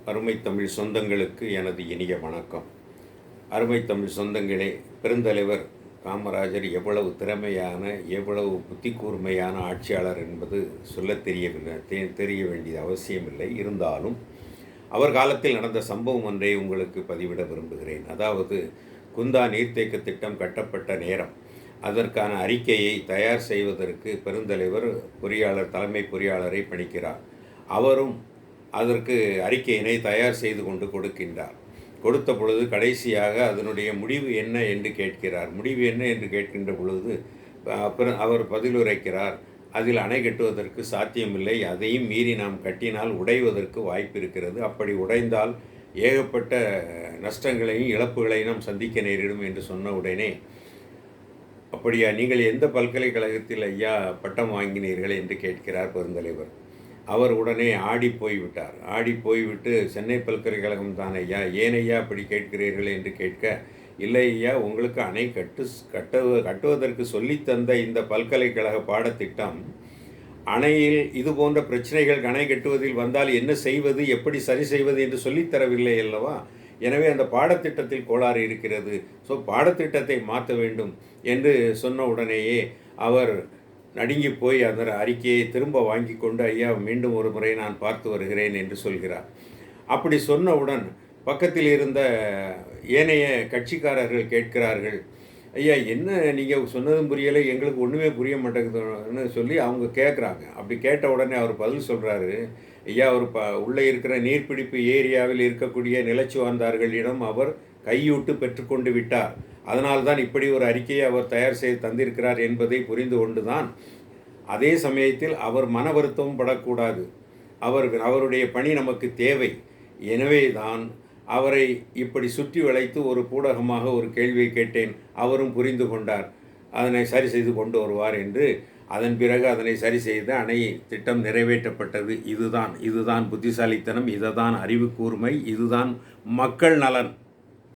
அருமை தமிழ் சொந்தங்களுக்கு எனது இனிய வணக்கம். அருமை தமிழ் சொந்தங்களே, பெருந்தலைவர் காமராஜர் எவ்வளவு திறமையான, எவ்வளவு புத்தி கூர்மையான ஆட்சியாளர் என்பது சொல்லத் தெரிய வேண்டியது அவசியமில்லை. இருந்தாலும் அவர் காலத்தில் நடந்த சம்பவம் ஒன்றை உங்களுக்கு பதிவிட விரும்புகிறேன். அதாவது, குந்தா நீர்த்தேக்க திட்டம் கட்டப்பட்ட நேரம், அதற்கான அறிக்கையை தயார் செய்வதற்கு பெருந்தலைவர் தலைமை பொறியாளரை பணிக்கிறார். அவரும் அதற்கு அறிக்கையினை தயார் செய்து கொண்டு கொடுக்கின்றார். கொடுத்த பொழுது கடைசியாக அதனுடைய முடிவு என்ன என்று கேட்கிறார். முடிவு என்ன என்று கேட்கின்ற பொழுது அவர் பதிலுரைக்கிறார், அதில் அணை கட்டுவதற்கு சாத்தியமில்லை, அதையும் மீறி நாம் கட்டினால் உடைவதற்கு வாய்ப்பு இருக்கிறது, அப்படி உடைந்தால் ஏகப்பட்ட நஷ்டங்களையும் இழப்புகளையும் நாம் சந்திக்க நேரிடும் என்று சொன்ன உடனே, அப்படியா, நீங்கள் எந்த பல்கலைக்கழகத்தில் ஐயா பட்டம் வாங்கினீர்கள் என்று கேட்கிறார் பெருந்தலைவர். அவர் உடனே ஆடி போய்விட்டார். ஆடி போய்விட்டு, சென்னை பல்கலைக்கழகம் தான் ஐயா, ஏன் ஐயா அப்படி கேட்கிறீர்கள் என்று கேட்க, இல்லை ஐயா, உங்களுக்கு அணை கட்டுவதற்கு சொல்லித்தந்த இந்த பல்கலைக்கழக பாடத்திட்டம் அணையில் இது போன்ற பிரச்சனைகள் அணை கட்டுவதில் வந்தால் என்ன செய்வது, எப்படி சரி செய்வது என்று சொல்லித்தரவில்லை அல்லவா? எனவே அந்த பாடத்திட்டத்தில் கோளாறு இருக்கிறது, ஸோ பாடத்திட்டத்தை மாற்ற வேண்டும் என்று சொன்ன உடனேயே அவர் நடுங்கி போய் அந்த அறிக்கையை திரும்ப வாங்கி கொண்டு, ஐயா, மீண்டும் ஒரு முறை நான் பார்த்து வருகிறேன் என்று சொல்கிறார். அப்படி சொன்னவுடன் பக்கத்தில் இருந்த ஏனைய கட்சிக்காரர்கள் கேட்கிறார்கள், ஐயா, என்ன நீங்கள் சொன்னதும் புரியலை, எங்களுக்கு ஒன்றுமே புரிய மாட்டேங்குதுன்னு சொல்லி அவங்க கேட்குறாங்க. அப்படி கேட்ட உடனே அவர் பதில் சொல்கிறாரு, ஐயா, அவர் உள்ளே இருக்கிற நீர்பிடிப்பு ஏரியாவில் இருக்கக்கூடிய நிலச்சுவார்ந்தார்களிடம் அவர் கையூட்டு பெற்றுக்கொண்டு விட்டார். அதனால்தான் இப்படி ஒரு அறிக்கையை அவர் தயார் செய்து தந்திருக்கிறார் என்பதை புரிந்து கொண்டுதான், அதே சமயத்தில் அவர் மன வருத்தமும் படக்கூடாது, அவருடைய பணி நமக்கு தேவை, எனவே தான் அவரை இப்படி சுற்றி வளைத்து ஒரு பூடகமாக ஒரு கேள்வியை கேட்டேன், அவரும் புரிந்து கொண்டார், அதனை சரி செய்து கொண்டு வருவார் என்று. அதன் பிறகு அதனை சரி செய்து அணை திட்டம் நிறைவேற்றப்பட்டது. இதுதான் புத்திசாலித்தனம், இதுதான் அறிவு கூர்மை, இதுதான் மக்கள் நலன்.